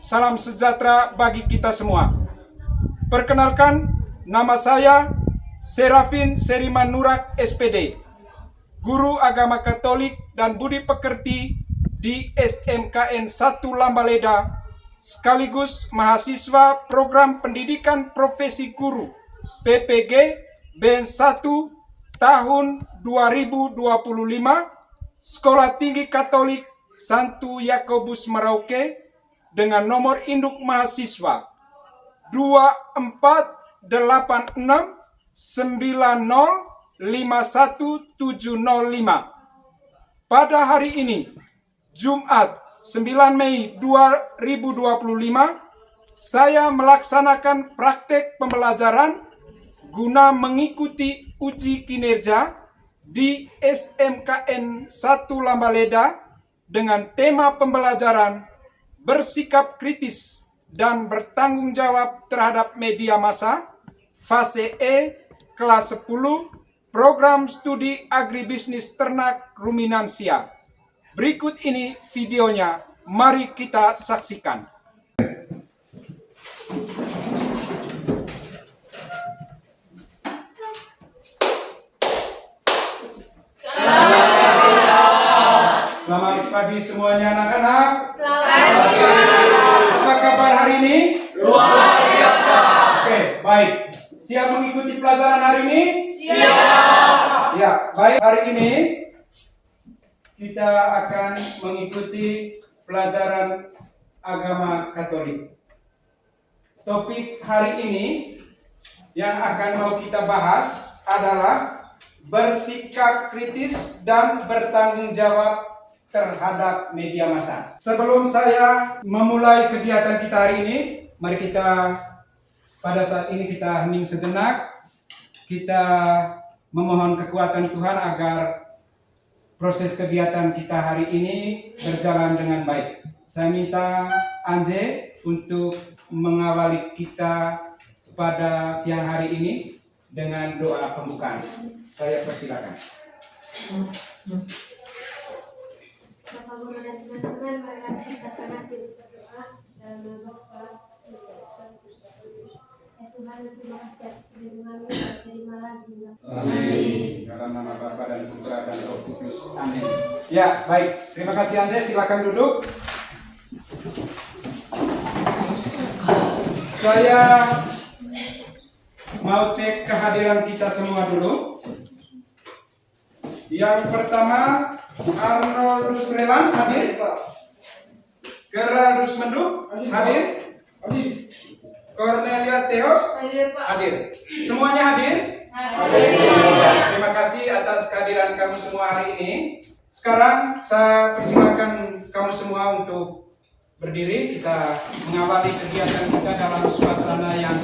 Salam sejahtera bagi kita semua. Perkenalkan, nama saya Serafin Seriman Nurak SPD, Guru Agama Katolik dan Budi Pekerti di SMKN 1 Lambaleda, sekaligus mahasiswa Program Pendidikan Profesi Guru PPG BN1 tahun 2025, Sekolah Tinggi Katolik Santo Yakobus Merauke, dengan nomor induk mahasiswa 2486905175. Pada hari ini, Jumat 9 Mei 2025, saya melaksanakan praktek pembelajaran guna mengikuti uji kinerja di SMKN 1 Lambaleda dengan tema pembelajaran bersikap kritis dan bertanggung jawab terhadap media massa, fase E, kelas 10, program studi agribisnis ternak ruminansia. Berikut ini videonya, mari kita saksikan. Selamat pagi semuanya anak-anak. Selamat pagi. Apa kabar hari ini? Luar biasa. Oke, baik. Siap mengikuti pelajaran hari ini? Siap. Ya, baik. Hari ini kita akan mengikuti pelajaran agama Katolik. Topik hari ini yang akan mau kita bahas adalah bersikap kritis dan bertanggung jawab terhadap media massa. Sebelum saya memulai kegiatan kita hari ini, mari kita pada saat ini kita hening sejenak. Kita memohon kekuatan Tuhan agar proses kegiatan kita hari ini berjalan dengan baik. Saya minta Anje untuk mengawali kita pada siang hari ini dengan doa pembukaan. Saya persilakan. Bapak Guru dan teman-teman, marilah kita hati berdoa dalam nama Bapa dan Tuhan, terima kasih atas perlindungan-Mu dan terimalah juga. Amin. Dalam nama Bapa dan Putra dan Roh Kudus. Amin. Ya, baik. Terima kasih Andre. Silakan duduk. Saya mau cek kehadiran kita semua dulu. Yang pertama, Arnold Rusrelan hadir. Geraldus Menduk hadir. Cornelia Theos hadir. Semuanya hadir? Terima kasih atas kehadiran kamu semua hari ini. Sekarang saya persilakan kamu semua untuk berdiri. Kita mengawali kegiatan kita dalam suasana yang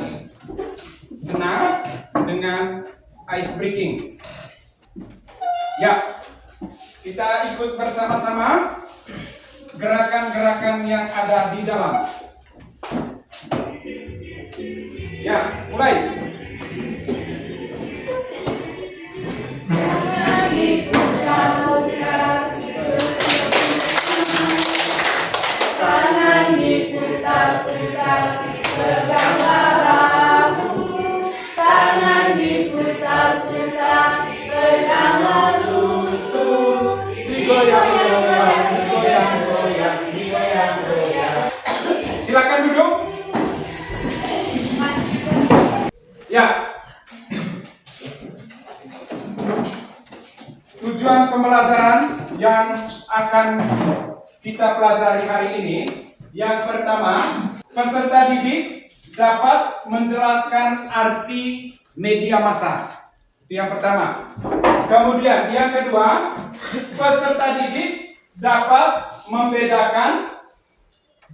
senang dengan ice breaking. Ya, kita ikut bersama-sama gerakan-gerakan yang ada di dalam. Ya, mulai. Tangan diputar-putar, peganglah bahu. Tangan diputar-putar, peganglah lutut. Digoyang-goyang, digoyang-goyang, digoyang-goyang. Silakan duduk. Ya. Tujuan pembelajaran yang akan kita pelajari hari ini, yang pertama, peserta didik dapat menjelaskan arti media massa. Itu yang pertama. Kemudian yang kedua, peserta didik dapat membedakan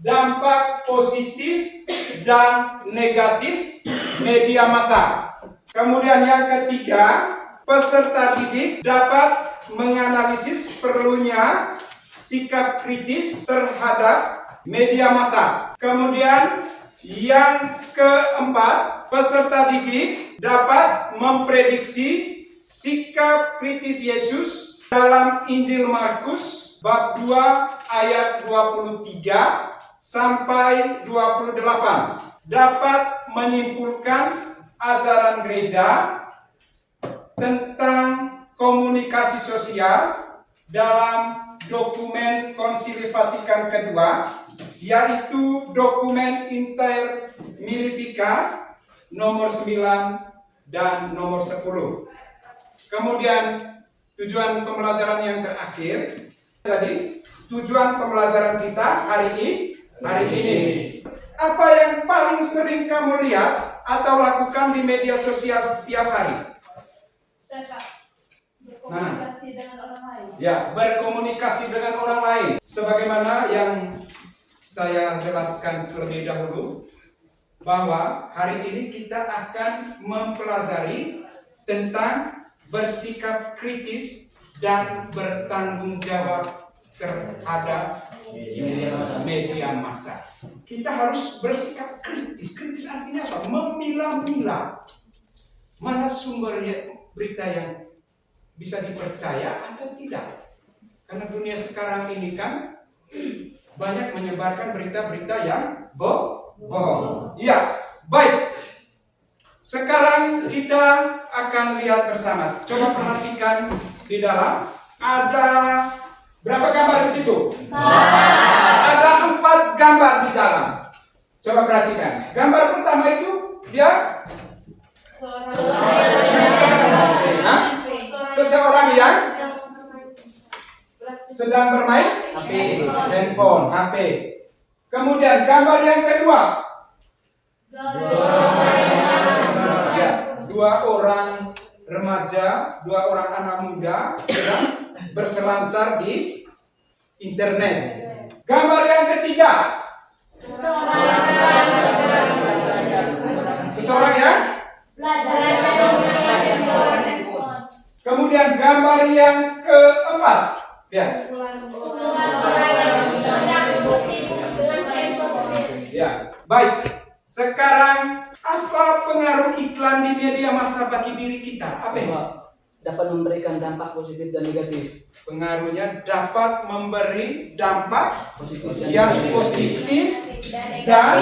dampak positif dan negatif media massa. Kemudian yang ketiga, peserta didik dapat menganalisis perlunya sikap kritis terhadap media massa. Kemudian yang keempat, peserta didik dapat memprediksi sikap kritis Yesus dalam Injil Markus bab 2 ayat 23 sampai 28. Dapat menyimpulkan ajaran gereja tentang komunikasi sosial dalam dokumen Konsili Vatikan kedua, yaitu dokumen Inter Mirifica nomor 9 dan nomor 10. Kemudian tujuan pembelajaran yang terakhir. Jadi tujuan pembelajaran kita hari ini. Apa yang paling sering kamu lihat atau lakukan di media sosial setiap hari? Berkomunikasi dengan orang lain. Ya, berkomunikasi dengan orang lain. Sebagaimana yang saya jelaskan terlebih dahulu, bahwa hari ini kita akan mempelajari tentang bersikap kritis dan bertanggung jawab terhadap media massa. Kita harus bersikap kritis. Kritis artinya apa? Memilah-milah mana sumber berita yang bisa dipercaya atau tidak. Karena dunia sekarang ini kan banyak menyebarkan berita-berita yang bohong. Ya, baik. Sekarang kita akan lihat bersama. Coba perhatikan di dalam. Ada berapa gambar di situ? Ada 4 gambar di dalam. Coba perhatikan. Gambar pertama itu dia seseorang yang sedang bermain handphone, HP. Kemudian gambar yang kedua, ya, 2 orang remaja, 2 orang anak muda sedang berselancar di internet. Gambar yang ketiga, seseorang yang kemudian gambar yang keempat, ya. Ya, baik. Sekarang apa pengaruh iklan di media massa bagi diri kita? Apa ini? Dapat memberikan dampak positif dan negatif. Pengaruhnya dapat memberi dampak Positif yang positif dan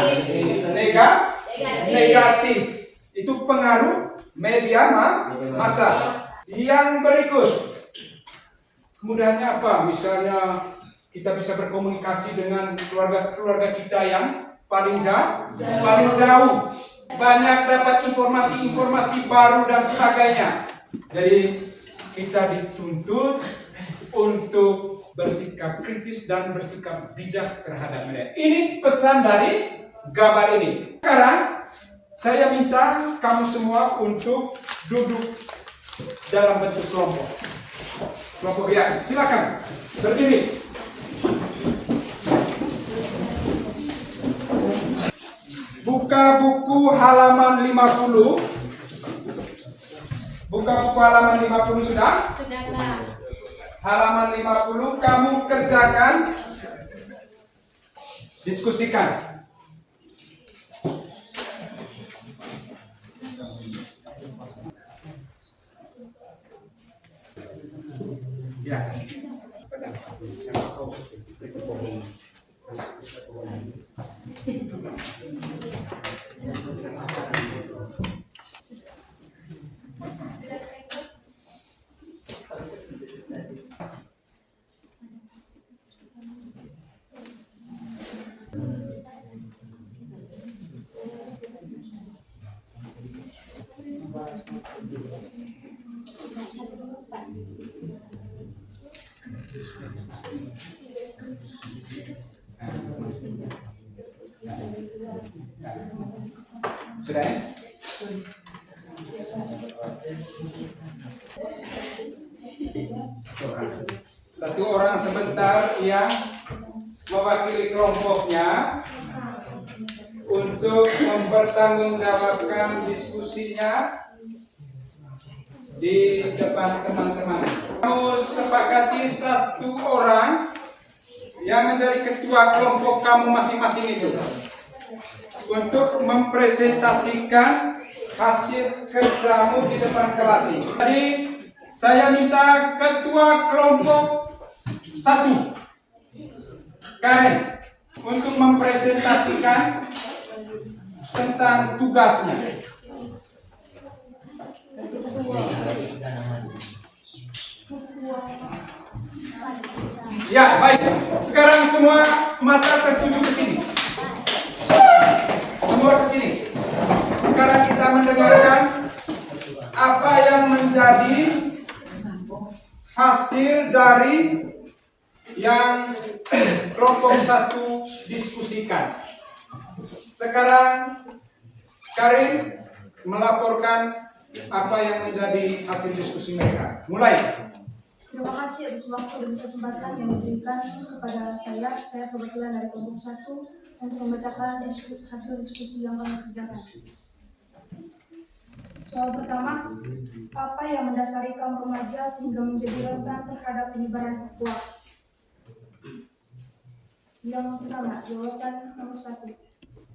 negatif. Itu pengaruh media massa. Yang berikut, kemudiannya apa? Misalnya kita bisa berkomunikasi dengan keluarga kita yang paling jauh. Banyak dapat informasi baru dan sebagainya. Jadi kita dituntut untuk bersikap kritis dan bersikap bijak terhadap mereka. Ini pesan dari gambar ini. Sekarang saya minta kamu semua untuk duduk dalam bentuk kelompok. Kelompok ya, silakan berdiri. Buka buku halaman 50. Buka buku halaman 50 sudah? Sudah. Halaman 50 kamu kerjakan, diskusikan. Ya. Sudah ya? Satu orang sebentar yang mewakili kelompoknya untuk mempertanggungjawabkan diskusinya di depan teman-teman. Kamu sepakati satu orang yang menjadi ketua kelompok kamu masing-masing itu untuk mempresentasikan hasil kerjamu di depan kelas ini. Jadi saya minta ketua kelompok 1 Karen untuk mempresentasikan tentang tugasnya. Ya, baik. Sekarang semua mata tertuju ke sini. Semua ke sini. Sekarang kita mendengarkan apa yang menjadi hasil dari yang kelompok 1 diskusikan. Sekarang Karin melaporkan apa yang menjadi hasil diskusi mereka. Mulai. Terima kasih atas waktu dan kesempatan yang diberikan kepada saya. Saya perwakilan dari kelompok 1 untuk membacakan hasil diskusi yang kami kerjakan. Soal pertama, apa yang mendasari kaum remaja sehingga menjadi rentan terhadap penyebaran hoax? Yang pertama, jawaban nomor 1.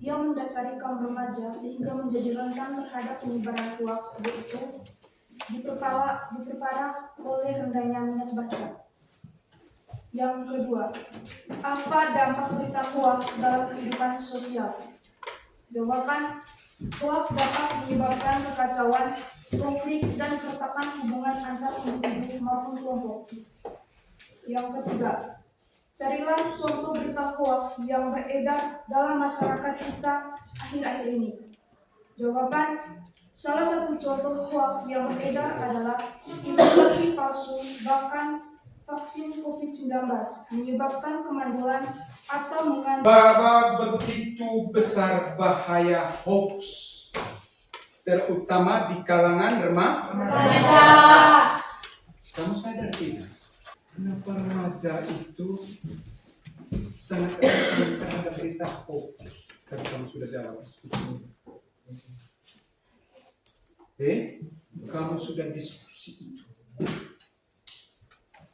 Yang mendasari kaum remaja sehingga menjadi rentan terhadap penyebaran hoax yaitu diperparah oleh rendahnya minat baca. Yang kedua, apa dampak berita hoax dalam kehidupan sosial? Jawaban, hoax dapat menyebabkan kekacauan, konflik, dan keretakan hubungan antar individu maupun kelompok. Yang ketiga, carilah contoh berita hoax yang beredar dalam masyarakat kita akhir-akhir ini. Jawaban, salah satu contoh hoax yang beredar adalah informasi palsu bahkan vaksin COVID-19 menyebabkan kemandulan atau mengandung. Bahwa begitu besar bahaya hoax, terutama di kalangan remaja. Kamu sadar tidak? Kenapa remaja itu sangat rentan terhadap berita hoax? Kan kamu sudah jawab. Kamu sudah diskusi itu.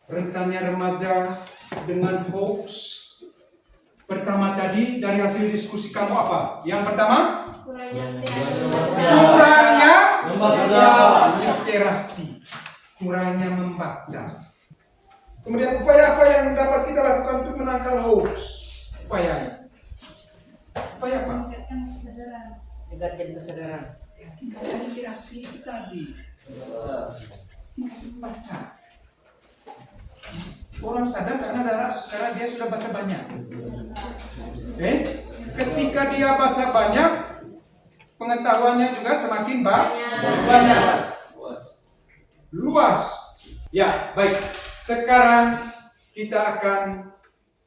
Rentannya remaja dengan hoax. Pertama tadi dari hasil diskusi kamu apa? Yang pertama? Kurangnya membaca. Literasi. Kurangnya membaca. Kemudian upaya apa yang dapat kita lakukan untuk menangkal hoax? Upayanya. Upaya apa? Meningkatkan kesadaran. Tingkatkan literasi itu tadi. Baca. Orang sadar karena dia sudah baca banyak. Ketika dia baca banyak, pengetahuannya juga semakin banyak. Luas. Ya, baik. Sekarang kita akan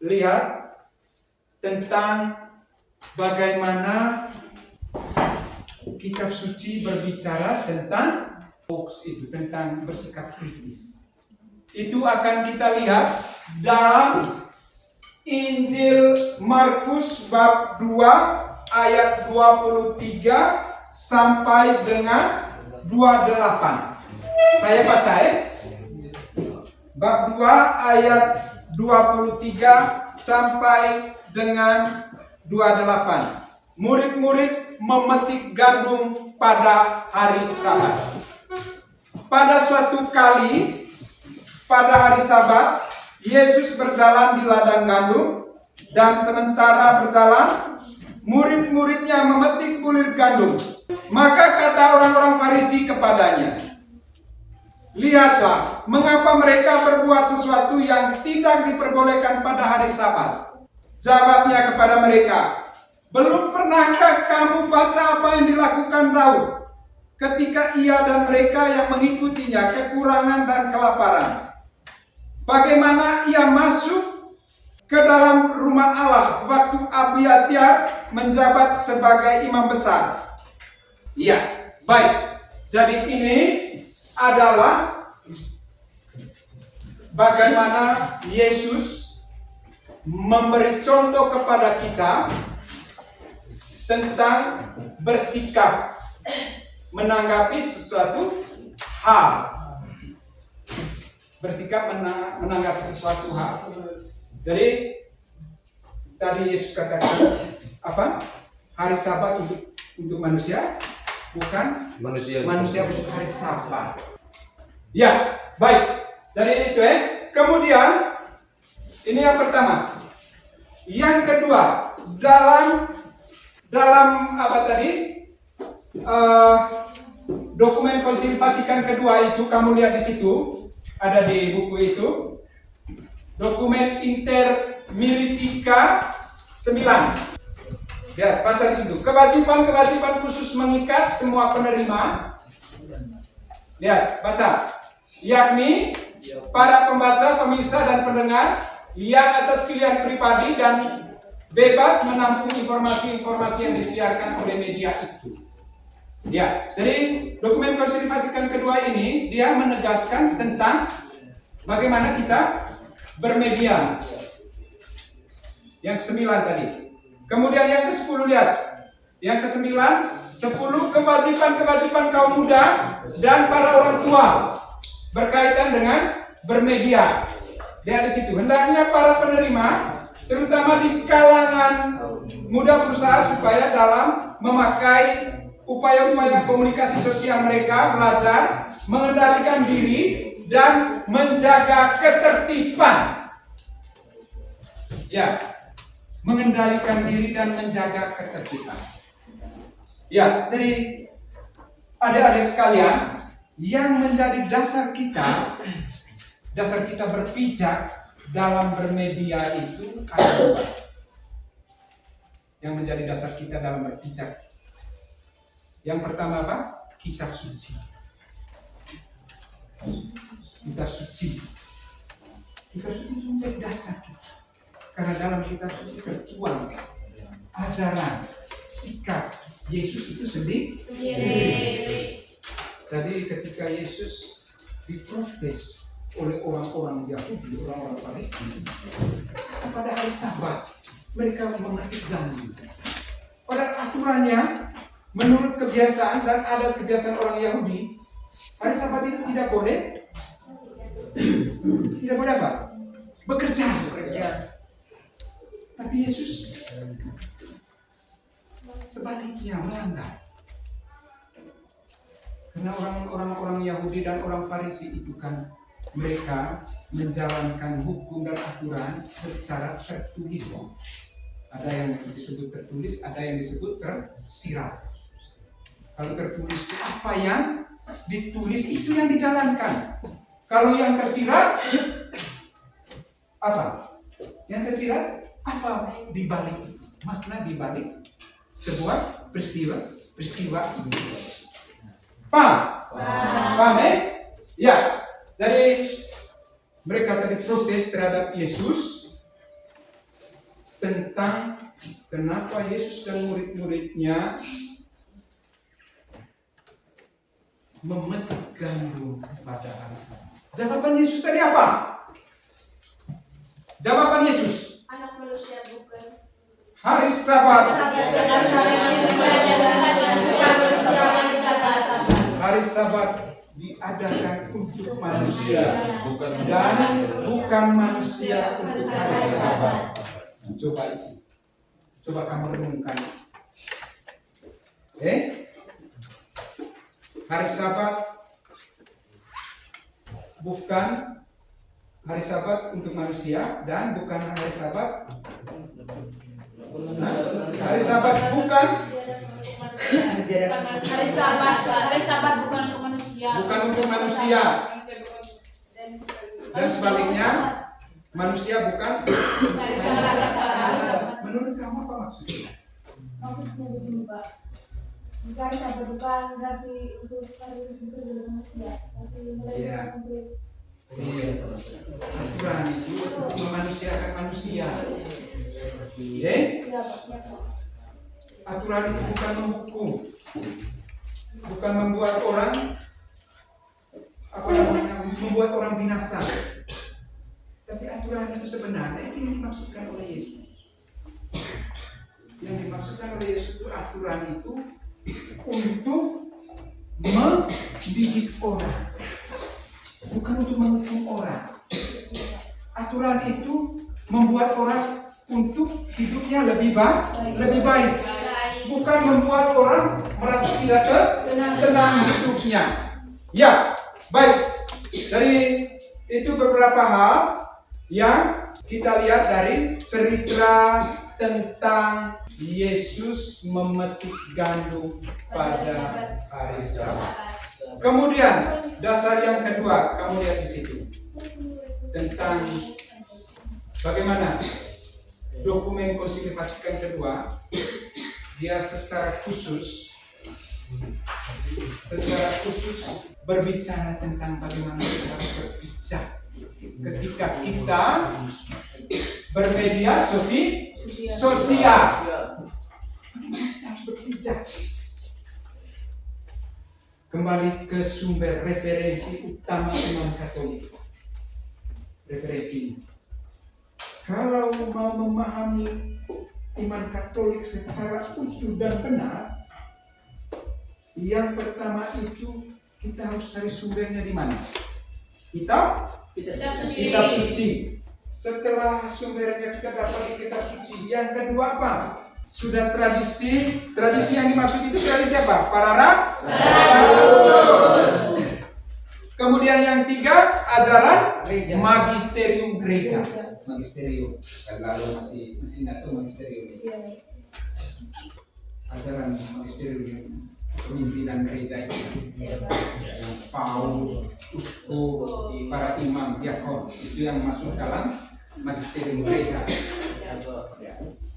lihat tentang bagaimana kitab suci berbicara tentang hoax itu, tentang bersikap kritis. Itu akan kita lihat dalam Injil Markus bab 2 ayat 23 sampai dengan 28. Saya baca bab 2 ayat 23 sampai dengan 28. Murid-murid memetik gandum pada hari Sabat. Pada suatu kali pada hari Sabat, Yesus berjalan di ladang gandum, dan sementara berjalan, murid-muridnya memetik bulir gandum. Maka kata orang-orang Farisi kepadanya, "Lihatlah, mengapa mereka berbuat sesuatu yang tidak diperbolehkan pada hari Sabat?" Jawabnya kepada mereka, "Belum pernahkah kamu baca apa yang dilakukan Daud ketika ia dan mereka yang mengikutinya kekurangan dan kelaparan? Bagaimana ia masuk ke dalam rumah Allah waktu Abiathar menjabat sebagai imam besar?" Ya, baik. Jadi ini adalah bagaimana Yesus memberi contoh kepada kita tentang bersikap menanggapi sesuatu hal. Bersikap menanggapi sesuatu hal. Jadi tadi Yesus katakan apa? Hari Sabat untuk manusia, bukan Manusia. manusia untuk hari Sabat. Ya, baik. Jadi itu Kemudian ini yang pertama. Yang kedua, dalam apa tadi? Dokumen Konsil Vatikan kedua itu kamu lihat di situ, ada di buku itu. Dokumen Inter Mirifica 9. Ya, baca di situ. Kewajiban khusus mengikat semua penerima. Lihat, baca. Yakni para pembaca, pemirsa dan pendengar yang atas pilihan pribadi dan bebas menampung informasi-informasi yang disiarkan oleh media itu. Ya, jadi dokumen Konsil Vatikan kedua ini dia menegaskan tentang bagaimana kita bermedia. Yang ke-9 tadi. Kemudian yang ke-10 lihat. Yang ke-9, 10 kewajiban kaum muda dan para orang tua berkaitan dengan bermedia. Lihat di situ. Hendaknya para penerima, terutama di kalangan muda berusaha supaya dalam memakai upaya-upaya komunikasi sosial mereka belajar mengendalikan diri dan menjaga ketertiban. Ya, mengendalikan diri dan menjaga ketertiban. Ya, jadi adik-adik sekalian, yang menjadi dasar kita berpijak dalam bermedia itu ada dua. Yang menjadi dasar kita dalam berpijak. Yang pertama apa? Kitab suci. Kitab suci. Kitab suci itu menjadi dasar kita. Karena dalam kitab suci tertuang ajaran, sikap Yesus itu sendiri. Jadi ketika Yesus diprotes oleh orang-orang Yahudi, orang-orang Farisi, pada hari Sabat mereka mengerti ganggu. Pada aturannya, menurut kebiasaan dan adat kebiasaan orang Yahudi, hari Sabat itu tidak boleh apa? Bekerja. Tapi Yesus sebaliknya melanggar. Karena orang-orang Yahudi dan orang Farisi itu kan mereka menjalankan hukum dan aturan secara tertulis. Ada yang disebut tertulis, ada yang disebut tersirat. Kalau tertulis itu apa yang ditulis itu yang dijalankan. Kalau yang tersirat apa? Yang tersirat apa dibalik itu? Makna dibalik sebuah peristiwa ini. Paham? Ya. Jadi mereka tadi protes terhadap Yesus tentang kenapa Yesus dan murid-muridnya memetik gandum pada hari Sabat. Jawaban Yesus tadi apa? Jawaban Yesus. Anak manusia bukan Hari Sabat. Hari Sabat diadakan untuk manusia dan bukan manusia untuk hari Sabat. Coba kamu renungkan. Hari Sabat bukan hari Sabat untuk manusia dan bukan hari Sabat. Hari Sabat bukan Hari Sabat bukan untuk manusia. Bukan untuk manusia. Dan sebaliknya, manusia bukan. Menurut kamu apa maksudnya? Maksudnya begini Pak, hari Sabat bukan berarti untuk hari bekerja dengan manusia, tapi Iya. untuk Aturan itu memanusiakan manusia. ya Pak. Aturan itu bukan menghukum, bukan membuat orang membuat orang binasa. Tapi aturan itu sebenarnya itu yang dimaksudkan oleh Yesus. Yang dimaksudkan oleh Yesus itu aturan itu untuk mendidik orang, bukan untuk menghukum orang. Aturan itu membuat orang untuk hidupnya lebih baik, bukan membuat orang merasa tidak tenang hidupnya. Ya, baik. Dari itu beberapa hal yang kita lihat dari cerita tentang Yesus memetik gandum pada hari Sabat. Kemudian dasar yang kedua, kamu lihat di situ tentang bagaimana dokumen Konsili Vatikan kedua dia secara khusus berbicara tentang bagaimana kita harus berbijak ketika kita bermedia sosial. Kita harus berbijak. Kembali ke sumber referensi utama iman Katolik. Referensi. Kalau mau memahami iman Katolik secara utuh dan benar, yang pertama itu kita harus cari sumbernya di mana? Kitab suci. Setelah sumbernya kita dapat di kitab suci, yang kedua apa? Sudah tradisi yang dimaksud itu tradisi apa? Para rasul. Kemudian yang tiga, ajaran magisterium gereja. Magisterium. Lalu masih ingat tuh magisterium. Ajaran magisterium pemimpinan gereja itu. Paus, uskup, para imam, diakon itu yang masuk dalam magisterium gereja.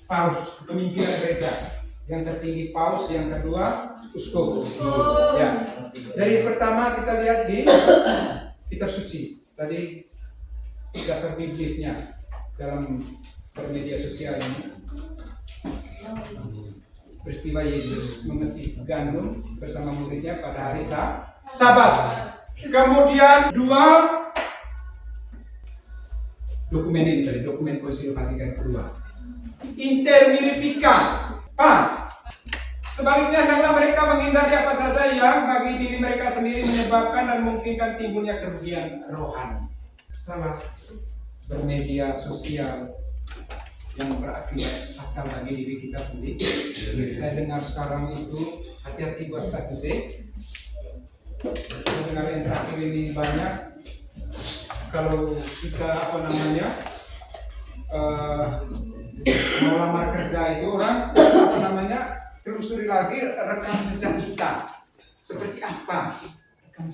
Paus, kepemimpinan gereja. Yang tertinggi paus, yang kedua uskup. Ya. Dari pertama kita lihat di kitab suci. Tadi dasar biblisnya dalam bermedia sosial ini. Peristiwa Yesus memetik gandum bersama muridnya pada hari Sabat. Kemudian dua dokumen ini tadi, dokumen Konsili Vatikan kedua. Intermirifica. Sebaliknya janganlah mereka menghindari apa saja yang bagi diri mereka sendiri menyebabkan dan memungkinkan timbulnya kerugian rohani. Salah bermedia sosial yang berakibat fatal bagi diri kita sendiri. Saya dengar sekarang itu hati-hati buat status saya dengar yang terakhir ini banyak. Kalau kita mau lamar kerja itu orang telusuri lagi rekam jejak kita seperti apa, rekam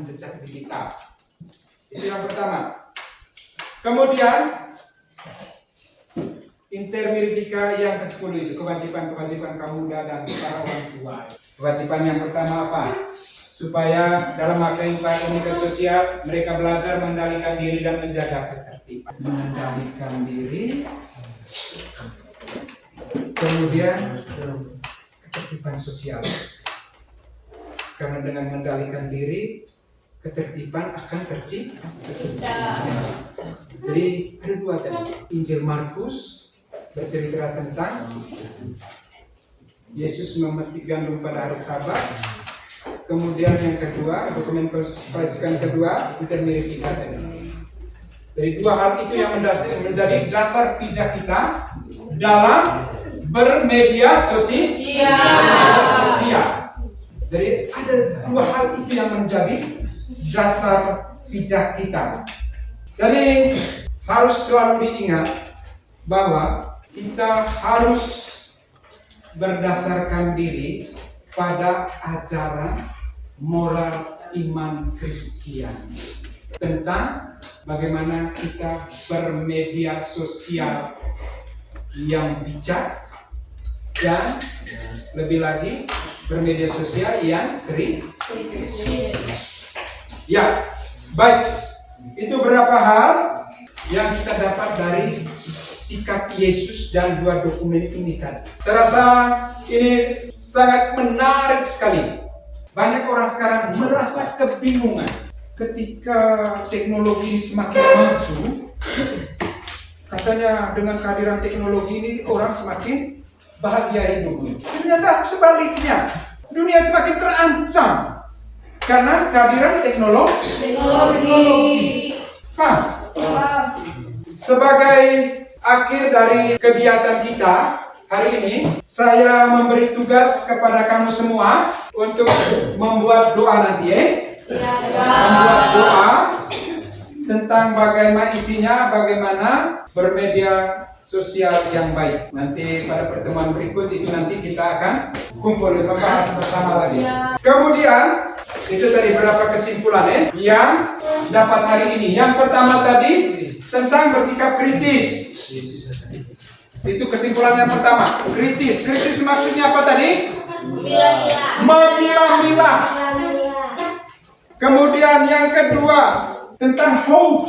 jejak digital. Itu yang pertama. Kemudian intermirifica yang ke-10 itu kewajiban kaum muda dan para orang tua. Kewajiban yang pertama apa? Supaya dalam komunikasi sosial mereka belajar mengendalikan diri dan menjaga ketertiban. Mengendalikan diri, kemudian ketertiban sosial. Karena dengan mengendalikan diri, ketertiban akan tercipta. Jadi ada dua tadi. Injil Markus bercerita tentang Yesus memetik gandum pada hari Sabat. Kemudian yang kedua, dokumen Vatikan kedua, intermirifikasi. Dari dua hal itu yang menjadi dasar pijak kita dalam bermedia sosial. Jadi ada dua hal itu yang menjadi dasar pijak kita. Jadi harus selalu diingat bahwa kita harus berdasarkan diri pada ajaran moral iman Kristian tentang bagaimana kita bermedia sosial yang bijak dan lebih lagi bermedia sosial yang kritis. Ya, baik. Itu beberapa hal yang kita dapat dari sikap Yesus dan dua dokumen ini tadi. Saya rasa ini sangat menarik sekali. Banyak orang sekarang merasa kebingungan ketika teknologi ini semakin maju. Katanya dengan kehadiran teknologi ini orang semakin bahagia hidupnya. Ternyata sebaliknya, dunia semakin terancam karena kehadiran teknologi. Sebagai akhir dari kegiatan kita hari ini saya memberi tugas kepada kamu semua untuk membuat doa nanti ya. Membuat doa tentang bagaimana isinya, bagaimana bermedia sosial yang baik. Nanti pada pertemuan berikut itu nanti kita akan kumpul dan membahas bersama lagi. Kemudian itu tadi beberapa kesimpulan ya yang dapat hari ini. Yang pertama tadi tentang bersikap kritis. Itu kesimpulan yang pertama. Kritis. Kritis maksudnya apa tadi? Memilah-milah. Kemudian yang kedua tentang hoax.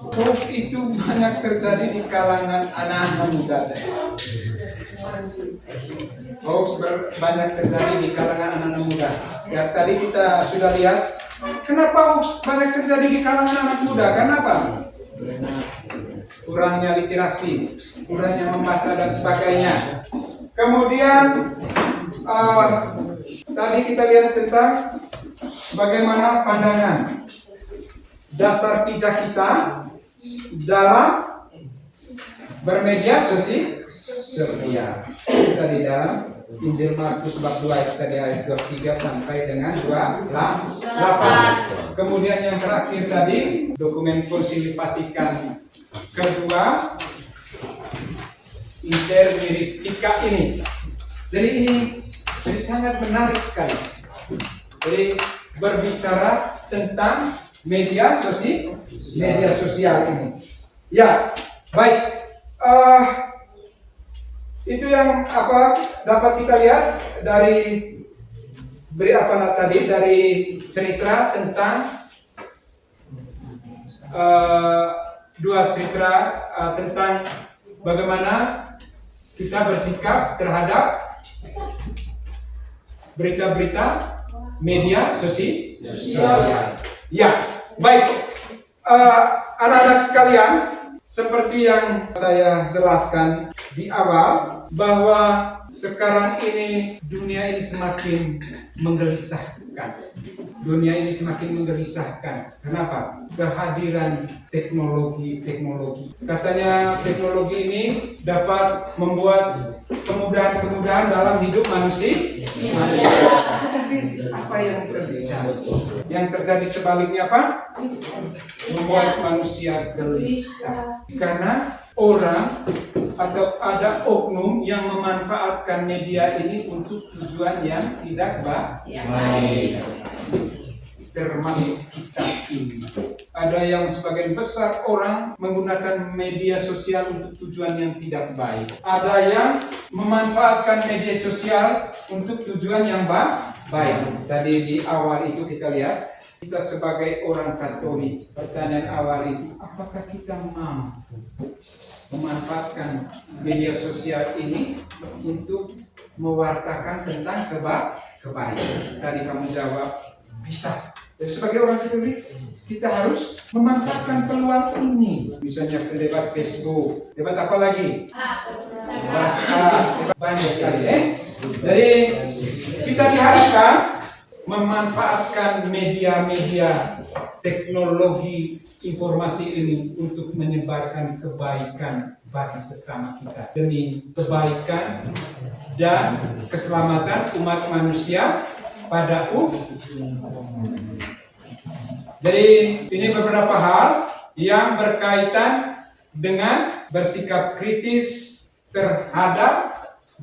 Hoax itu banyak terjadi di kalangan anak muda. Hoax banyak terjadi di kalangan anak muda. Ya tadi kita sudah lihat kenapa hoax banyak terjadi di kalangan anak muda. Kenapa? Kurangnya literasi, kurangnya membaca dan sebagainya. Kemudian tadi kita lihat tentang bagaimana pandangan dasar pijak kita dalam bermedia sosial. Tadi dalam Injil Markus bab 2 tadi ayat 23 sampai dengan 28. Kemudian yang terakhir tadi dokumen Konsili Vatikan kedua Inter Verifica ini. Jadi ini sangat menarik sekali. Jadi berbicara tentang media sosial ini. Ya, baik. Itu yang dapat kita lihat dari dari cerita tentang dua cerita tentang bagaimana kita bersikap terhadap berita-berita media sosial. Ya, baik. Anak-anak sekalian, seperti yang saya jelaskan di awal, bahwa sekarang ini dunia ini semakin menggelisahkan. Kenapa? Kehadiran teknologi. Katanya teknologi ini dapat membuat kemudahan dalam hidup manusia. Tetapi apa yang terjadi? Yang terjadi sebaliknya apa? Membuat manusia gelisah. Karena orang atau ada oknum yang memanfaatkan media ini untuk tujuan yang tidak baik. Termasuk kita ini. Ada yang sebagian besar orang menggunakan media sosial untuk tujuan yang tidak baik. Ada yang memanfaatkan media sosial untuk tujuan yang baik. Tadi di awal itu kita lihat, kita sebagai orang Katolik, pertanyaan awal itu, apakah kita mampu memanfaatkan media sosial ini untuk mewartakan tentang kebaikan? Tadi kamu jawab, bisa. Jadi sebagai orang Katolik, kita harus memanfaatkan peluang ini. Misalnya debat Facebook, debat apa lagi? Debat banyak sekali Jadi kita diharapkan memanfaatkan media-media teknologi informasi ini untuk menyebarkan kebaikan bagi sesama kita demi kebaikan dan keselamatan umat manusia pada Jadi ini beberapa hal yang berkaitan dengan bersikap kritis terhadap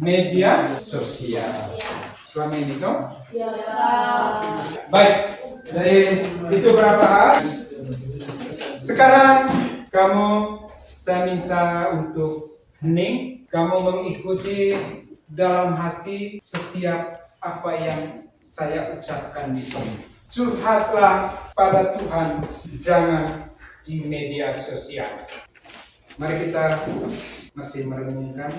media sosial. Selama ini toh? Baik, jadi itu beberapa hal. Sekarang saya minta untuk hening, kamu mengikuti dalam hati setiap apa yang saya ucapkan di sini. Curhatlah pada Tuhan, jangan di media sosial. Mari kita masih merenungkan.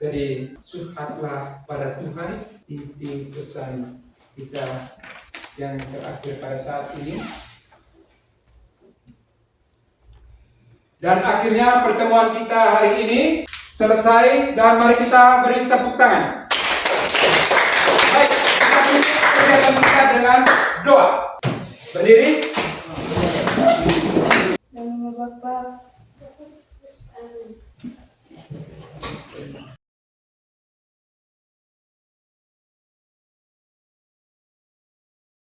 Jadi curhatlah pada Tuhan, inti pesan kita yang terakhir pada saat ini. Dan akhirnya pertemuan kita hari ini selesai dan mari kita beri tepuk tangan. Baik, kita tutup kegiatan kita dengan doa. Berdiri.